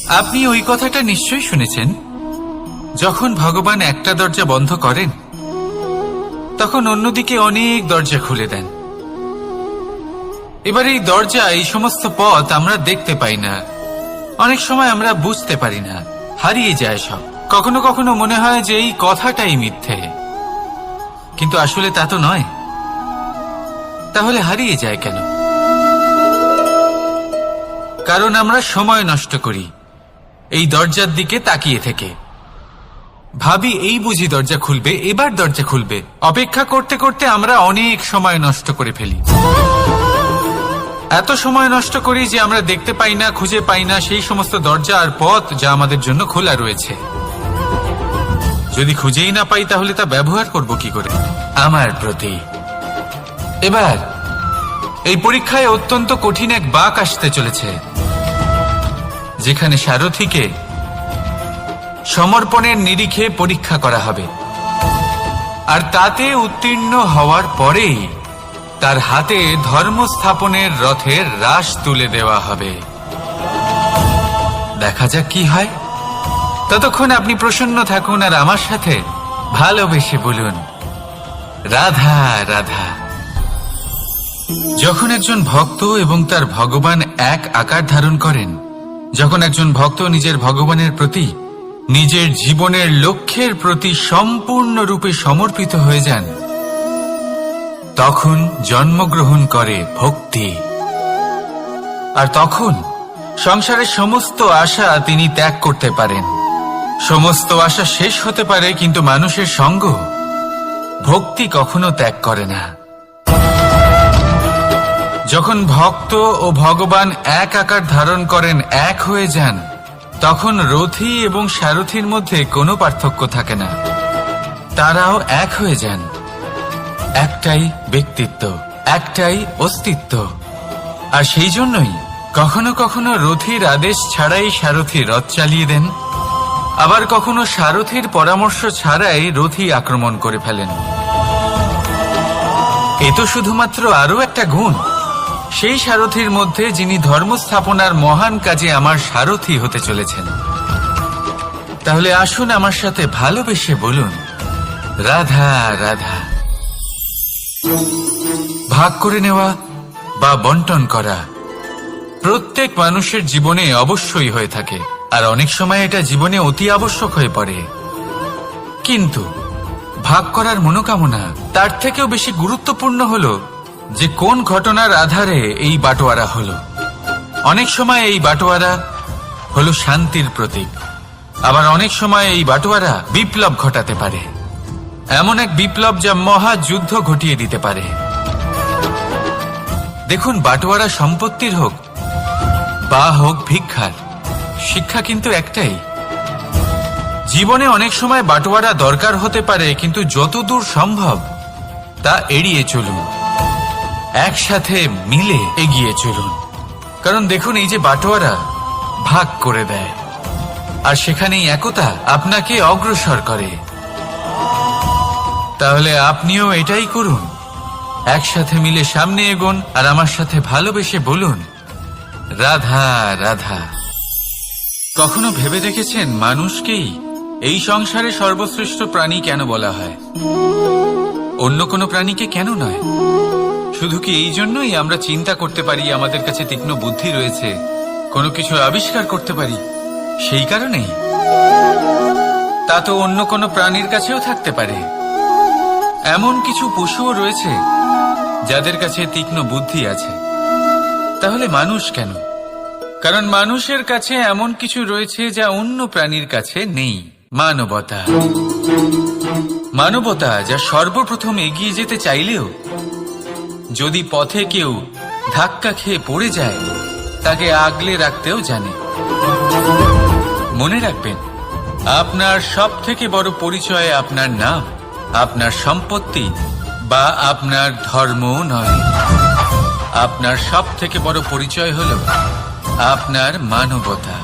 আপনি ওই কথাটা নিশ্চয়ই শুনেছেন, যখন ভগবান একটা দরজা বন্ধ করেন তখন অন্যদিকে অনেক দরজা খুলে দেন। এবার এই দরজা, এই সমস্ত পথ আমরা দেখতে পাই না, অনেক সময় আমরা বুঝতে পারি না, হারিয়ে যায় সব। কখনো কখনো মনে হয় যে এই কথাটাই মিথ্যে, কিন্তু আসলে তা তো নয়। তাহলে হারিয়ে যায় কেন? কারণ আমরা সময় নষ্ট করি এই দরজার দিকে তাকিয়ে থেকে। ভাবি এই বুঝি দরজা খুলবে, এবার দরজা খুলবে। অপেক্ষা করতে করতে আমরা অনেক সময় নষ্ট করে ফেলি। এত সময় নষ্ট করি যে আমরা দেখতে পাই না, খুঁজে পাই না সেই সমস্ত দরজা আর পথ যা আমাদের জন্য খোলা রয়েছে। যদি খুঁজেই না পাই তাহলে তা ব্যবহার করব কি করে আমার প্রতি? এবার এই পরীক্ষায় অত্যন্ত কঠিন এক বাঁক আসতে চলেছে, যেখানে সারথীকে সমর্পণের নিরিখে পরীক্ষা করা হবে, আর তাতে উত্তীর্ণ হওয়ার পরেই তার হাতে ধর্ম স্থাপনের রথের রাশ তুলে দেওয়া হবে। দেখা যাক কি হয়। ততক্ষণ আপনি প্রসন্ন থাকুন আর আমার সাথে ভালোবেসে বলুন, রাধা রাধা। যখন একজন ভক্ত এবং তার ভগবান এক আকার ধারণ করেন, যখন একজন ভক্ত নিজের ভগবানের প্রতি, নিজের জীবনের লক্ষ্যের প্রতি সম্পূর্ণরূপে সমর্পিত হয়ে যান, তখন জন্মগ্রহণ করে ভক্তি। আর তখন সংসারের সমস্ত আশা তিনি ত্যাগ করতে পারেন। সমস্ত আশা শেষ হতে পারে, কিন্তু মানুষের সঙ্গ ভক্তি কখনো ত্যাগ করে না। যখন ভক্ত ও ভগবান এক আকার ধারণ করেন, এক হয়ে যান, তখন রথী এবং সারথীর মধ্যে কোনো পার্থক্য থাকে না। তারাও এক হয়ে যান। একটাই ব্যক্তিত্ব, একটাই অস্তিত্ব। আর সেই জন্যই কখনো কখনো রথীর আদেশ ছাড়াই সারথী রথ চালিয়ে দেন, আবার কখনো সারথীর পরামর্শ ছাড়াই রথী আক্রমণ করে ফেলেন। এ তো শুধুমাত্র আরও একটা গুণ সেই সারথীর মধ্যে, যিনি ধর্ম স্থাপনার মহান কাজে আমার সারথী হতে চলেছেন। তাহলে আসুন আমার সাথে ভালোবেসে বলুন, রাধা রাধা। ভাগ করে নেওয়া বা বন্টন করা প্রত্যেক মানুষের জীবনে অবশ্যই হয়ে থাকে, আর অনেক সময় এটা জীবনে অতি আবশ্যক হয়ে পড়ে। কিন্তু ভাগ করার মনোকামনা তার থেকেও বেশি গুরুত্বপূর্ণ হলো যে কোন ঘটনার আধারে এই বাটোয়ারা হলো। অনেক সময় এই বাটোয়ারা হলো শান্তির প্রতীক, আবার অনেক সময় এই বাটোয়ারা বিপ্লব ঘটাতে পারে, এমন এক বিপ্লব যা মহাযুদ্ধ ঘটিয়ে দিতে পারে। দেখুন, বাটোয়ারা সম্পত্তির হোক বা হোক ভিক্ষার, শিক্ষা কিন্তু একটাই। জীবনে অনেক সময় বাটোয়ারা দরকার হতে পারে, কিন্তু যতদূর সম্ভব তা এড়িয়ে চলুন, একসাথে মিলে এগিয়ে চলুন। কারণ দেখুন, এই যে বাটোয়ারা ভাগ করে দেয়, আর সেখানেই একতা আপনাকে অগ্রসর করে। তাহলে আপনিও এটাই করুন, একসাথে মিলে সামনে এগোন, আর আমার সাথে ভালোবেসে বলুন, রাধা রাধা। কখনো ভেবে দেখেছেন মানুষকেই এই সংসারে সর্বশ্রেষ্ঠ প্রাণী কেন বলা হয়? অন্য কোনো প্রাণীকে কেন নয়? শুধু কি এই জন্যই আমরা চিন্তা করতে পারি, আমাদের কাছে তীক্ষ্ণ বুদ্ধি রয়েছে, কোনো কিছু আবিষ্কার করতে পারি, সেই কারণেই? তা তো অন্য কোনো প্রাণীর কাছেও থাকতে পারে। এমন কিছু পশুও রয়েছে যাদের কাছে তীক্ষ্ণ বুদ্ধি আছে। তাহলে মানুষ কেন? কারণ মানুষের কাছে এমন কিছু রয়েছে যা অন্য প্রাণীর কাছে নেই। মানবতা। মানবতা যা সর্বপ্রথম এগিয়ে যেতে চাইলেও যদি পথে কেউ ধাক্কা খেয়ে পড়ে যায়, তাকে আগলে রাখতেও জানে। মনে রাখবেন, আপনার সব থেকে বড় পরিচয় আপনার নাম, আপনার সম্পত্তি বা আপনার ধর্ম নয়। আপনার সব থেকে বড় পরিচয় হলো আপনার মানবতা।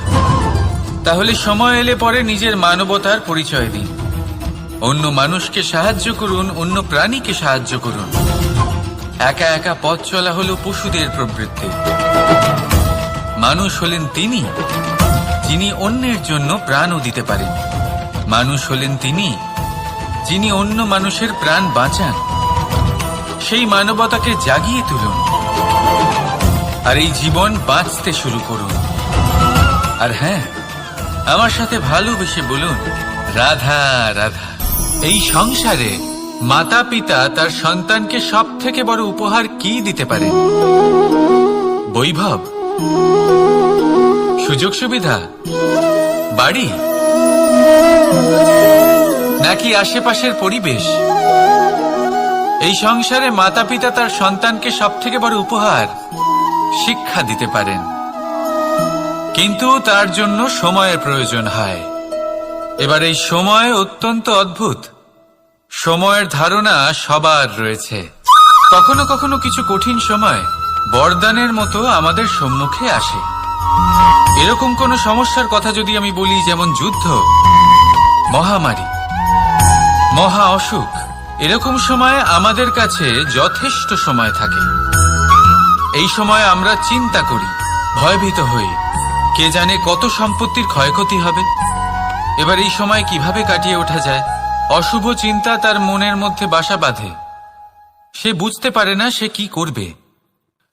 তাহলে সময় এলে পরে নিজের মানবতার পরিচয় দিন। অন্য মানুষকে সাহায্য করুন, অন্য প্রাণীকে সাহায্য করুন। একা একা পথ চলা হলো পশুদের প্রবৃত্তি। মানুষ হলেন তিনি যিনি যিনি অন্যের জন্য প্রাণও দিতে পারেন। মানুষ হলেন তিনি যিনি অন্য মানুষের প্রাণ বাঁচান। সেই মানবতাকে জাগিয়ে তুলুন আর এই জীবন বাঁচতে শুরু করুন। আর হ্যাঁ, আমার সাথে ভালোবেসে বলুন, রাধা রাধা। এই সংসারে মাতা পিতা তার সন্তানকে সব থেকে বড় উপহার কি দিতে পারেন? বৈভব, সুযোগ সুবিধা, বাড়ি, নাকি আশেপাশের পরিবেশ? এই সংসারে মাতা পিতা তার সন্তানকে সব থেকে বড় উপহার শিক্ষা দিতে পারেন, কিন্তু তার জন্য সময়ের প্রয়োজন হয়। এবার এই সময় অত্যন্ত অদ্ভুত। সময়ের ধারণা সবার রয়েছে। কখনো কখনো কিছু কঠিন সময় বরদানের মতো আমাদের সম্মুখে আসে। এরকম কোন সমস্যার কথা যদি আমি বলি, যেমন যুদ্ধ, মহামারী, মহা অসুখ, এরকম সময় আমাদের কাছে যথেষ্ট সময় থাকে। এই সময় আমরা চিন্তা করি, ভয়ভীত হই, কে জানে কত সম্পত্তির ক্ষয়ক্ষতি হবে। এবার এই সময় কিভাবে কাটিয়ে ওঠা যায়? অশুভ চিন্তা তার মনের মধ্যে বাসা বাঁধে। সে বুঝতে পারে না সে কি করবে।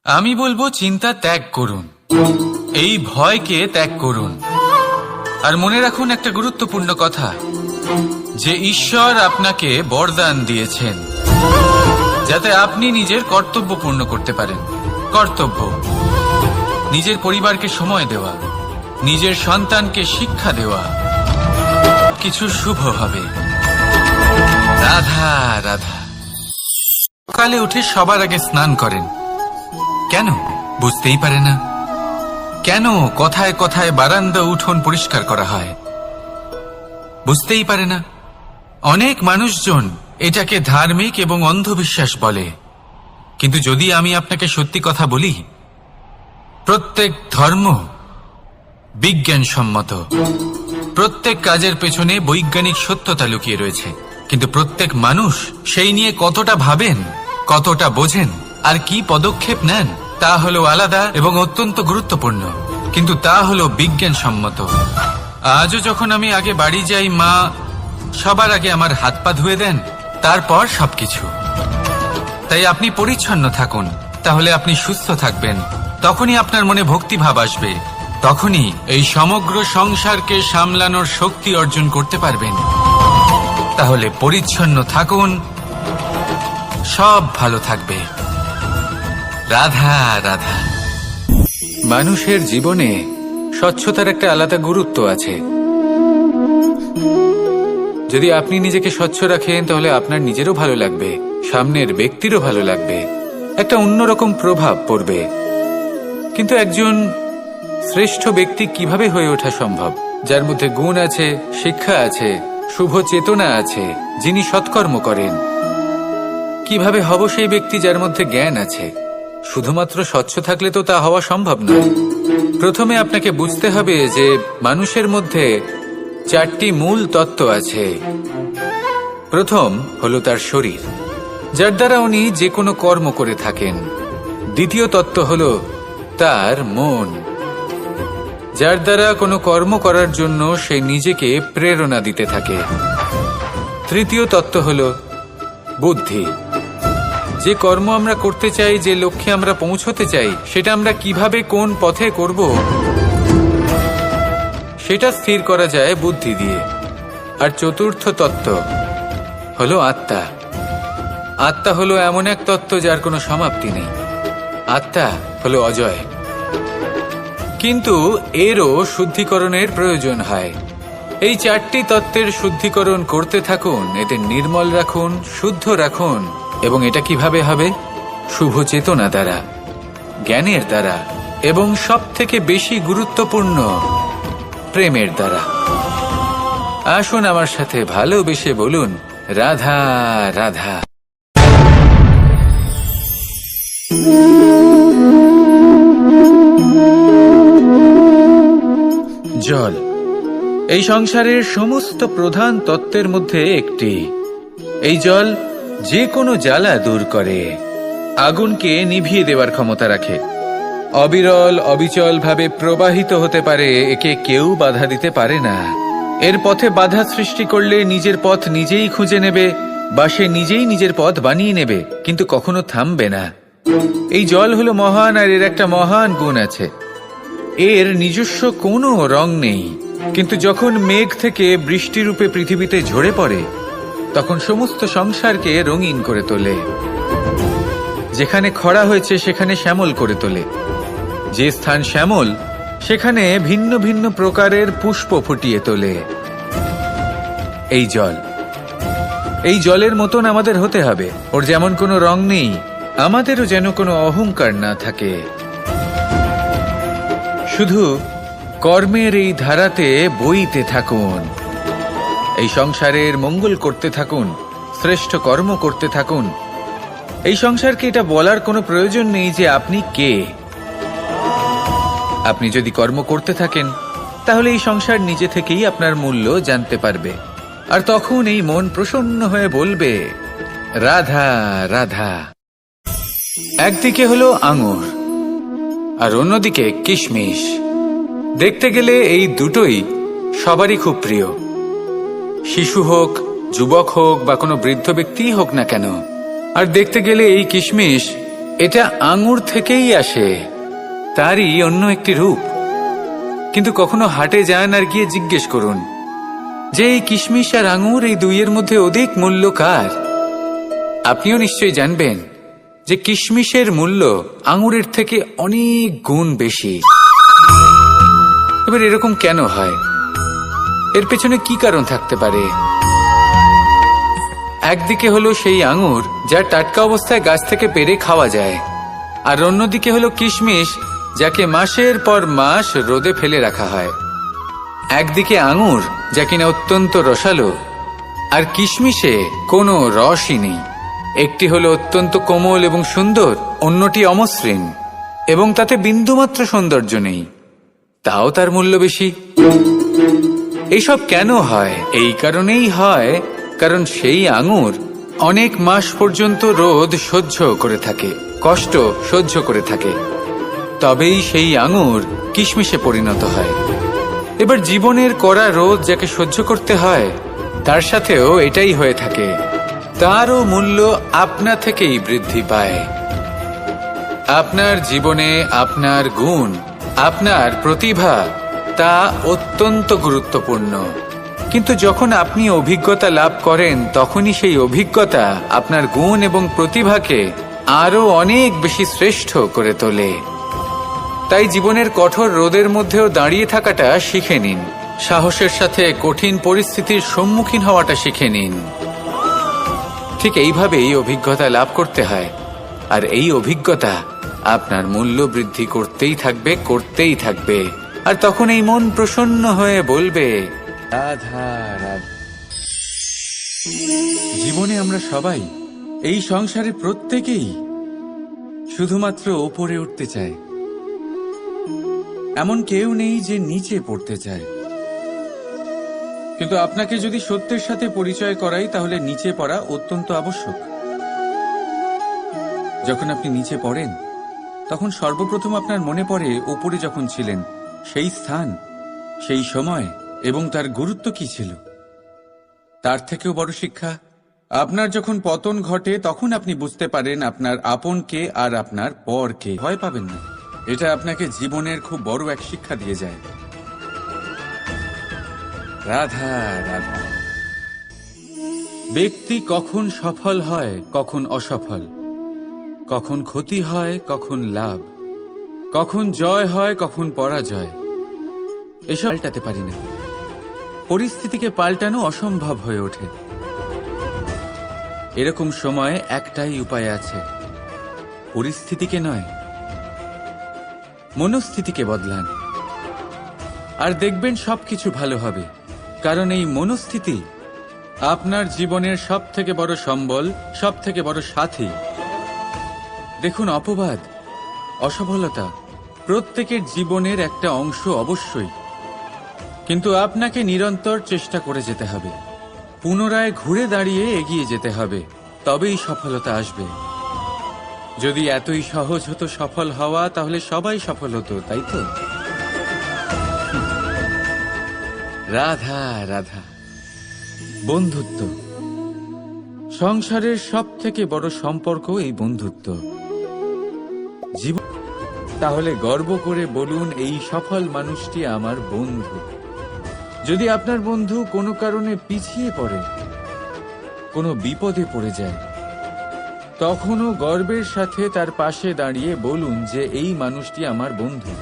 আমি বলবো, চিন্তা ত্যাগ করুন, এই ভয়কে ত্যাগ করুন। আর মনে রাখুন একটা গুরুত্বপূর্ণ কথা, যে ঈশ্বর আপনাকে বরদান দিয়েছেন যাতে আপনি নিজের কর্তব্য পূর্ণ করতে পারেন। কর্তব্য, নিজের পরিবারকে সময় দেওয়া, নিজের সন্তানকে শিক্ষা দেওয়া, কিছু শুভ হবে। রাধা রাধা। সকালে উঠে সবার আগে স্নান করেন কেন? বুঝতেই পারে না। কেন কথায় কথায় বারান্দা উঠোন পরিষ্কার করা হয়? বুঝতেই পারে না। অনেক মানুষজন এটাকে ধার্মিক এবং অন্ধবিশ্বাস বলে, কিন্তু যদি আমি আপনাকে সত্যি কথা বলি, প্রত্যেক ধর্ম বিজ্ঞানসম্মত। প্রত্যেক কাজের পেছনে বৈজ্ঞানিক সত্যতা লুকিয়ে রয়েছে, কিন্তু প্রত্যেক মানুষ সেই নিয়ে কতটা ভাবেন, কতটা বোঝেন আর কি পদক্ষেপ নেন তা হলো আলাদা এবং অত্যন্ত গুরুত্বপূর্ণ, কিন্তু তা হলো বিজ্ঞানসম্মত। আজও যখন আমি আগে বাড়ি যাই, মা সবার আগে আমার হাত পা ধুয়ে দেন, তারপর সবকিছু। তাই আপনি পরিচ্ছন্ন থাকুন, তাহলে আপনি সুস্থ থাকবেন। তখনই আপনার মনে ভক্তিভাব আসবে, তখনই এই সমগ্র সংসারকে সামলানোর শক্তি অর্জন করতে পারবেন। তাহলে পরিচ্ছন্ন থাকুন, সব ভালো থাকবে। রাধা রাধা। মানুষের জীবনে স্বচ্ছতার একটা আলাদা গুরুত্ব আছে। যদি আপনি নিজেকে স্বচ্ছ রাখেন, তাহলে আপনার নিজেরও ভালো লাগবে, সামনের ব্যক্তিরও ভালো লাগবে, একটা অন্যরকম প্রভাব পড়বে। কিন্তু একজন শ্রেষ্ঠ ব্যক্তি কিভাবে হয়ে ওঠা সম্ভব? যার মধ্যে গুণ আছে, শিক্ষা আছে, শুভ চেতনা আছে, যিনি সৎকর্ম করেন। কিভাবে হব সেই ব্যক্তি যার মধ্যে জ্ঞান আছে? শুধুমাত্র স্বচ্ছ থাকলে তো তা হওয়া সম্ভব নয়। প্রথমে আপনাকে বুঝতে হবে যে মানুষের মধ্যে 4টি মূল তত্ত্ব আছে। প্রথম হলো তার শরীর, যার দ্বারা উনি যে কোনো কর্ম করে থাকেন। দ্বিতীয় তত্ত্ব হলো তার মন, যার দ্বারা কোনো কর্ম করার জন্য সে নিজেকে প্রেরণা দিতে থাকে। তৃতীয় তত্ত্ব হলো বুদ্ধি, যে কর্ম আমরা করতে চাই, যে লক্ষ্যে আমরা পৌঁছতে চাই, সেটা আমরা কিভাবে কোন পথে করব সেটা স্থির করা যায় বুদ্ধি দিয়ে। আর চতুর্থ তত্ত্ব হলো আত্মা। আত্মা হলো এমন এক তত্ত্ব যার কোনো সমাপ্তি নেই। আত্মা হলো অজয়, কিন্তু এরও শুদ্ধিকরণের প্রয়োজন হয়। এই 4টি তত্ত্বের শুদ্ধিকরণ করতে থাকুন, এদের নির্মল রাখুন, শুদ্ধ রাখুন। এবং এটা কিভাবে হবে? শুভ চেতনা দ্বারা, জ্ঞানের দ্বারা, এবং সব থেকে বেশি গুরুত্বপূর্ণ প্রেমের দ্বারা। আসুন আমার সাথে ভালোবেসে বলুন, রাধা রাধা। জল এই সংসারের সমস্ত প্রধান তত্ত্বের মধ্যে একটি। এই জল যে কোনো জ্বালা দূর করে, আগুনকে নিভিয়ে দেওয়ার ক্ষমতা রাখে। অবিরল অবিচল ভাবে প্রবাহিত হতে পারে, একে কেউ বাধা দিতে পারে না। এর পথে বাধা সৃষ্টি করলে নিজের পথ নিজেই খুঁজে নেবে বা সে নিজেই নিজের পথ বানিয়ে নেবে, কিন্তু কখনো থামবে না। এই জল হলো মহান, আর এর একটা মহান গুণ আছে, এর নিজস্ব কোনো রং নেই। কিন্তু যখন মেঘ থেকে বৃষ্টিরূপে পৃথিবীতে ঝরে পড়ে, তখন সমস্ত সংসারকে রঙিন করে তোলে। যেখানে খরা হয়েছে সেখানে শ্যামল করে তোলে, যে স্থান শ্যামল সেখানে ভিন্ন ভিন্ন প্রকারের পুষ্প ফুটিয়ে তোলে। এই জলের মতন আমাদের হতে হবে। ওর যেমন কোনো রং নেই, আমাদেরও যেন কোনো অহংকার না থাকে। শুধু কর্মের এই ধারাতে বইতে থাকুন, এই সংসারের মঙ্গল করতে থাকুন, শ্রেষ্ঠ কর্ম করতে থাকুন। এই সংসারকে এটা বলার কোনো প্রয়োজন নেই যে আপনি কে। আপনি যদি কর্ম করতে থাকেন, তাহলে এই সংসার নিজে থেকেই আপনার মূল্য জানতে পারবে। আর তখন এই মন প্রসন্ন হয়ে বলবে, রাধা রাধা। একদিকে হলো আঙুর আর অন্যদিকে কিশমিশ। দেখতে গেলে এই দুটোই সবারই খুব প্রিয়, শিশু হোক, যুবক হোক বা কোনো বৃদ্ধ ব্যক্তিই হোক না কেন। আর দেখতে গেলে এই কিশমিশ, এটা আঙুর থেকেই আসে, তারই অন্য একটি রূপ। কিন্তু কখনো হাটে যান আর গিয়ে জিজ্ঞেস করুন যে এই কিশমিশ আর আঙুর, এই দুইয়ের মধ্যে অধিক মূল্য কার? আপনিও নিশ্চয়ই জানবেন যে কিশমিশের মূল্য আঙুরের থেকে অনেক গুণ বেশি। এবার এরকম কেন হয়? এর পেছনে কি কারণ থাকতে পারে? একদিকে হলো সেই আঙুর যা টাটকা অবস্থায় গাছ থেকে পেড়ে খাওয়া যায়, আর অন্যদিকে হলো কিশমিশ যাকে মাসের পর মাস রোদে ফেলে রাখা হয়। একদিকে আঙুর যা কিনা অত্যন্ত রসালো, আর কিশমিশে কোনো রসই নেই। একটি হলো অত্যন্ত কোমল এবং সুন্দর, অন্যটি অমসৃণ এবং তাতে বিন্দুমাত্র সৌন্দর্য নেই, তাও তার মূল্য বেশি। এইসব কেন হয়? এই কারণেই হয় কারণ সেই আঙুর অনেক মাস পর্যন্ত রোদ সহ্য করে থাকে, কষ্ট সহ্য করে থাকে, তবেই সেই আঙুর কিশমিশে পরিণত হয়। এবার জীবনের কড়া রোদ যাকে সহ্য করতে হয়, তার সাথেও এটাই হয়ে থাকে, তারও মূল্য আপনা থেকেই বৃদ্ধি পায়। আপনার জীবনে আপনার গুণ, আপনার প্রতিভা, তা অত্যন্ত গুরুত্বপূর্ণ। কিন্তু যখন আপনি অভিজ্ঞতা লাভ করেন, তখনই সেই অভিজ্ঞতা আপনার গুণ এবং প্রতিভাকে আরো অনেক বেশি শ্রেষ্ঠ করে তোলে। তাই জীবনের কঠোর রোদের মধ্যেও দাঁড়িয়ে থাকাটা শিখে নিন, সাহসের সাথে কঠিন পরিস্থিতির সম্মুখীন হওয়াটা শিখে নিন। ঠিক এইভাবেই অভিজ্ঞতা লাভ করতে হয়, আর এই অভিজ্ঞতা আপনার মূল্য বৃদ্ধি করতেই থাকবে, করতেই থাকবে। আর তখন এই মন প্রসন্ন হয়ে বলবে, রাধা রাধা। জীবনে আমরা সবাই, এই সংসারে প্রত্যেকেই শুধুমাত্র ওপরে উঠতে চায়, এমন কেউ নেই যে নিচে পড়তে চায়। কিন্তু আপনাকে যদি সত্যের সাথে পরিচয় করাই, তাহলে নিচে পড়া অত্যন্ত আবশ্যক। যখন আপনি নিচে পড়েন, তখন সর্বপ্রথম আপনার মনে পড়ে ওপরে যখন ছিলেন, সেই স্থান, সেই সময় এবং তার গুরুত্ব কি ছিল। তার থেকেও বড় শিক্ষা, আপনার যখন পতন ঘটে, তখন আপনি বুঝতে পারেন আপনার আপন কে আর আপনার পর কে। ভয় পাবেন না, এটা আপনাকে জীবনের খুব বড় এক শিক্ষা দিয়ে যায়। রাধা রাধা। ব্যক্তি কখন সফল হয়, কখন অসফল, কখন ক্ষতি হয়, কখন লাভ, কখন জয় হয়, কখন পরাজয়, এসব পাল্টাতে পারি না। পরিস্থিতিকে পাল্টানো অসম্ভব হয়ে ওঠে। এরকম সময় একটাই উপায় আছে, পরিস্থিতিকে নয়, মনস্থিতিকে বদলান, আর দেখবেন সবকিছু ভালো হবে। কারণ এই মনস্থিতি আপনার জীবনের সব থেকে বড় সম্বল, সব থেকে বড় সাথী। দেখুন, অপবাদ, অসফলতা প্রত্যেকের জীবনের একটা অংশ অবশ্যই, কিন্তু আপনাকে নিরন্তর চেষ্টা করে যেতে হবে, পুনরায় ঘুরে দাঁড়িয়ে এগিয়ে যেতে হবে, তবেই সফলতা আসবে। যদি এতই সহজ হতো সফল হওয়া, তাহলে সবাই সফল হতো, তাই তো? রাধা রাধা, বন্ধুত্ব, সংসারের সব থেকে বড় সম্পর্ক এই বন্ধুত্ব। জীবন, তাহলে গর্ব করে বলুন, এই সফল মানুষটি আমার বন্ধু। যদি আপনার বন্ধু কোনো কারণে পিছিয়ে পড়ে, কোনো বিপদে পড়ে যায়, তখনও গর্বের সাথে তার পাশে দাঁড়িয়ে বলুন যে এই মানুষটি আমার বন্ধু।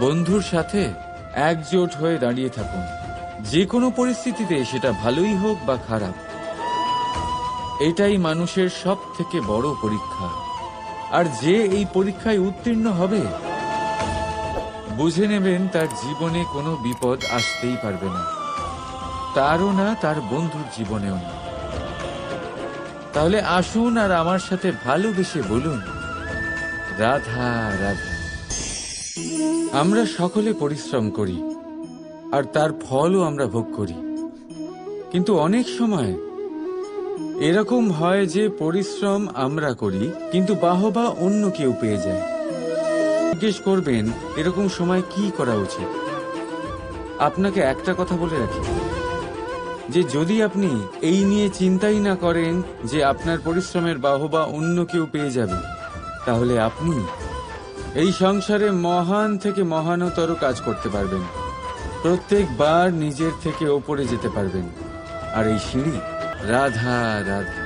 বন্ধুর সাথে একজোট হয়ে দাঁড়িয়ে থাকুন, যে কোনো পরিস্থিতিতে, সেটা ভালোই হোক বা খারাপ। এটাই মানুষের সব থেকে বড় পরীক্ষা। আর যে এই পরীক্ষায় উত্তীর্ণ হবে, বুঝে নেবেন তার জীবনে কোনো বিপদ আসতেই পারবে না, তারও না, তার বন্ধুর জীবনেও না। তাহলে আসুন আর আমার সাথে ভালোবেসে বলুন, রাধা রাধা। আমরা সকলে পরিশ্রম করি, আর তার ফলও আমরা ভোগ করি। কিন্তু অনেক সময় এরকম হয় যে পরিশ্রম আমরা করি, কিন্তু বাহবা অন্য কেউ পেয়ে যায়। জিজ্ঞেস করবেন এরকম সময় কি করা উচিত? আপনাকে একটা কথা বলে রাখি, যে যদি আপনি এই নিয়ে চিন্তাই না করেন যে আপনার পরিশ্রমের বাহবা অন্য কেউ পেয়ে যাবে, তাহলে আপনি এই সংসারে মহান থেকে মহানতর কাজ করতে পারবেন। প্রত্যেকবার নিজের থেকে ওপরে যেতে পারবেন। আর এই সিঁড়ি, রাধা রাধা।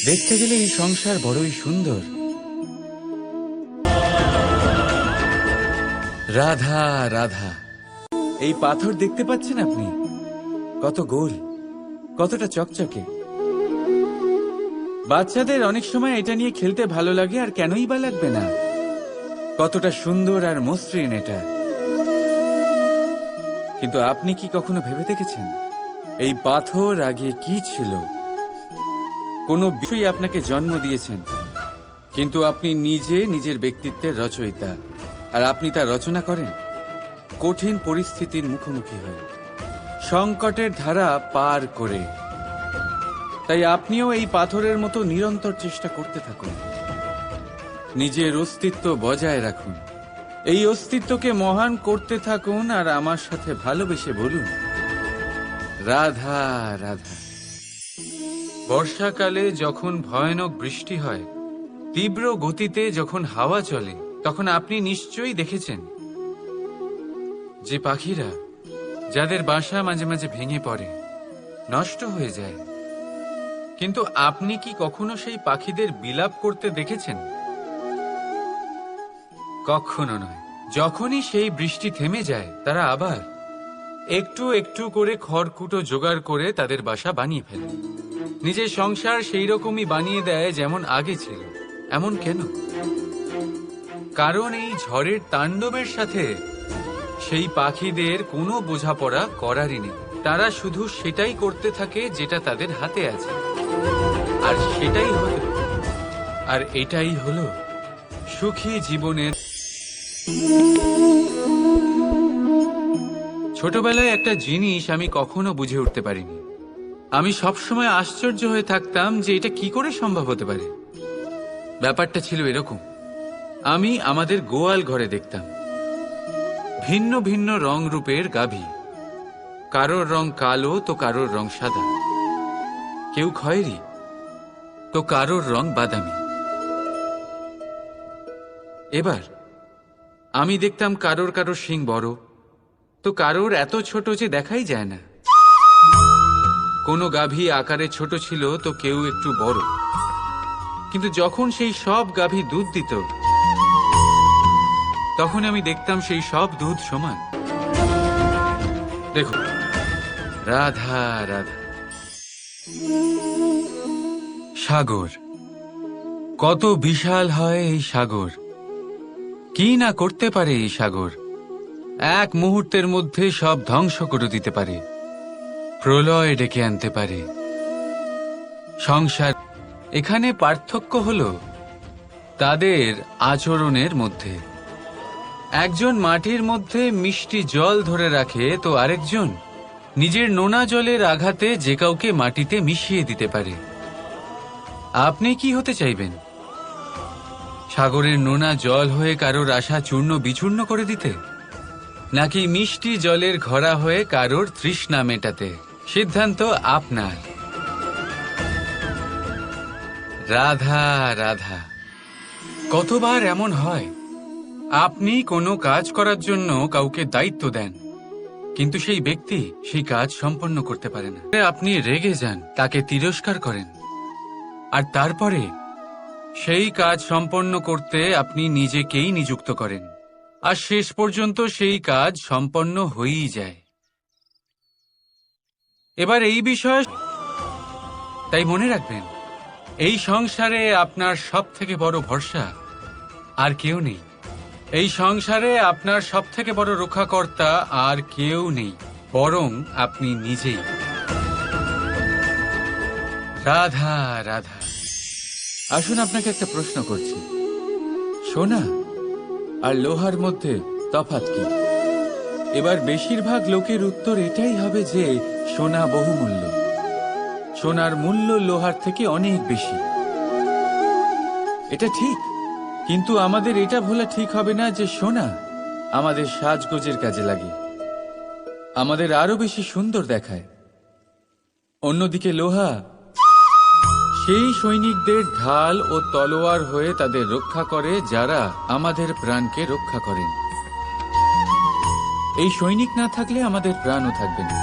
দেখতে গেলে এই সংসার বড়ই সুন্দর। রাধা রাধা। এই পাথর দেখতে পাচ্ছেন আপনি? কত গোল, কতটা চকচকে। বাচ্চাদের অনেক সময় এটা নিয়ে খেলতে ভালো লাগে, আর কেনই বা লাগবে না? কতটা সুন্দর আর মসৃণ এটা। কিন্তু আপনি কি কখনো ভেবে দেখেছেন এই পাথর আগে কি ছিল? কোনো বিষয় আপনাকে জন্ম দিয়েছেন, কিন্তু আপনি নিজে নিজের ব্যক্তিত্বের রচয়িতা। আর আপনি তা রচনা করেন কঠিন পরিস্থিতির মুখোমুখি হয়ে, সংকটের ধারা পার করে। তাই আপনিও এই পাথরের মতো নিরন্তর চেষ্টা করতে থাকুন, নিজের অস্তিত্ব বজায় রাখুন, এই অস্তিত্বকে মহান করতে থাকুন। আর আমার সাথে ভালোবেসে বলুন, রাধা রাধা। বর্ষাকালে যখন ভয়ানক বৃষ্টি হয়, তীব্র গতিতে যখন হাওয়া চলে, তখন আপনি নিশ্চয়ই দেখেছেন যে পাখিরা, যাদের বাসা মাঝে মাঝে ভেঙে পড়ে, নষ্ট হয়ে যায়। কিন্তু আপনি কি কখনো সেই পাখিদের বিলাপ করতে দেখেছেন? কখনো নয়। যখনই সেই বৃষ্টি থেমে যায়, তারা আবার একটু একটু করে খড়কুটো জোগাড় করে তাদের বাসা বানিয়ে ফেলে। নিজের সংসার সেই রকমই বানিয়ে দেয় যেমন আগে ছিল। এমন কেন? কারণ এই ঝড়ের তাণ্ডবের সাথে সেই পাখিদের কোনো বোঝাপড়া করারই নেই। তারা শুধু সেটাই করতে থাকে যেটা তাদের হাতে আছে, আর সেটাই হলো, আর এটাই হলো সুখী জীবনের। ছোটবেলায় একটা জিনিস আমি কখনো বুঝে উঠতে পারিনি। আমি সবসময় আশ্চর্য হয়ে থাকতাম যে এটা কি করে সম্ভব হতে পারে। ব্যাপারটা ছিল এরকম, আমি আমাদের গোয়াল ঘরে দেখতাম ভিন্ন ভিন্ন রং রূপের গাভী। কারোর রং কালো, তো কারোর রং সাদা, কেউ খয়েরি, তো কারোর রং বাদামি। এবার আমি দেখতাম কারোর কারোর শিং বড়, তো কারোর এত ছোট যে দেখাই যায় না। কোনো গাভী আকারে ছোট ছিল, তো কেউ একটু বড়। কিন্তু যখন সেই সব গাভী দুধ দিত, তখন আমি দেখতাম সেই সব দুধ সমান। দেখো, রাধা রাধা। সাগর কত বিশাল হয়! এই সাগর কি না করতে পারে! এই সাগর এক মুহূর্তের মধ্যে সব ধ্বংস করে দিতে পারে, প্রলয় ডেকে আনতে পারে। সংসার, এখানে পার্থক্য হলো তাদের আচরণের মধ্যে। একজন মাটির মধ্যে মিষ্টি জল ধরে রাখে, তো আরেকজন নিজের নোনা জলের আঘাতে যে কাউকে মাটিতে মিশিয়ে দিতে পারে। আপনি কি হতে চাইবেন? সাগরের নোনা জল হয়ে কারোর আশা চূর্ণ বিচূর্ণ করে দিতে, নাকি মিষ্টি জলের ঘোড়া হয়ে কারোর তৃষ্ণা মেটাতে? সিদ্ধান্ত আপনার। রাধা রাধা। কতবার এমন হয়, আপনি কোনো কাজ করার জন্য কাউকে দায়িত্ব দেন, কিন্তু সেই ব্যক্তি সেই কাজ সম্পন্ন করতে পারে না। আপনি রেগে যান, তাকে তিরস্কার করেন, আর তারপরে সেই কাজ সম্পন্ন করতে আপনি নিজেকেই নিযুক্ত করেন, আর শেষ পর্যন্ত সেই কাজ সম্পন্ন হয়েই যায়। এবার এই বিষয়ে তাই মনে রাখবেন, এই সংসারে আপনার সব থেকে বড় ভরসা আর কেউ নেই। এই সংসারে আপনার সব থেকে বড় রক্ষাকর্তা আর কেউ নেই, বরং আপনি নিজেই। রাধা রাধা। আসুন আপনাকে একটা প্রশ্ন করছি, সোনা আর লোহার মধ্যে তফাৎ কি? এবার বেশিরভাগ লোকের উত্তর এটাই হবে যে সোনা বহুমূল্য, সোনার মূল্য লোহার থেকে অনেক বেশি। এটা ঠিক, কিন্তু আমাদের এটা ভোলা ঠিক হবে না যে সোনা আমাদের সাজগোজের কাজে লাগে, আমাদের আরো বেশি সুন্দর দেখায়। অন্যদিকে লোহা সেই সৈনিকদের ঢাল ও তলোয়ার হয়ে তাদের রক্ষা করে যারা আমাদের প্রাণকে রক্ষা করেন। এই সৈনিক না থাকলে আমাদের প্রাণও থাকবে না।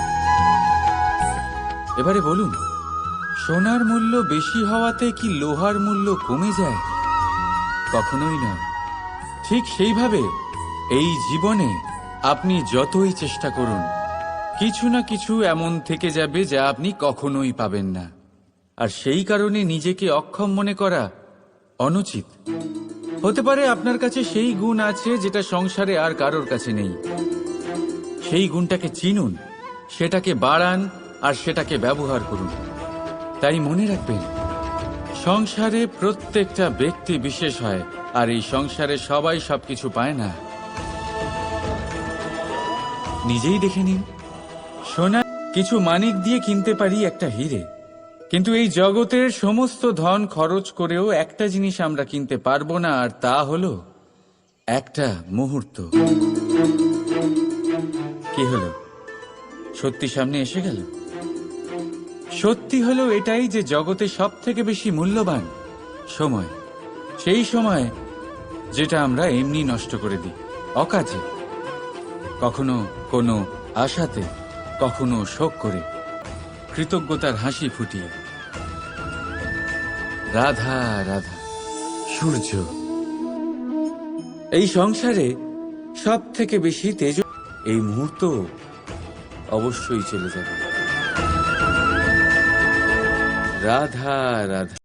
এবারে বলুন, সোনার মূল্য বেশি হওয়াতে কি লোহার মূল্য কমে যায়? কখনোই নয়। ঠিক সেইভাবে এই জীবনে আপনি যতই চেষ্টা করুন, কিছু না কিছু এমন থেকে যাবে যা আপনি কখনোই পাবেন না, আর সেই কারণে নিজেকে অক্ষম মনে করা অনুচিত। হতে পারে আপনার কাছে সেই গুণ আছে যেটা সংসারে আর কারোর কাছে নেই। সেই গুণটাকে চিনুন, সেটাকে বাড়ান, আর সেটাকে ব্যবহার করুন। তাই মনে রাখবেন, সংসারে প্রত্যেকটা ব্যক্তি বিশেষ হয়, আর এই সংসারে সবাই সবকিছু পায় না। নিজেই দেখে নিন, সোনা কিছু মানিক দিয়ে কিনতে পারি একটা হিরে, কিন্তু এই জগতের সমস্ত ধন খরচ করেও একটা জিনিস আমরা কিনতে পারবো না, আর তা হলো একটা মুহূর্ত। কি হলো? সত্যি সামনে এসে গেল? সত্যি হলো এটাই যে জগতে সব থেকে বেশি মূল্যবান সময়, সেই সময় যেটা আমরা এমনি নষ্ট করে দিই, অকাজে, কখনো কোনো আশাতে, কখনো শোক করে, কৃতজ্ঞতার হাসি ফুটিয়ে। রাধা রাধা। সূর্য এই সংসারে সব থেকে বেশি তেজ, এই মুহূর্ত অবশ্যই চলে যাবে। রাধা রাধা।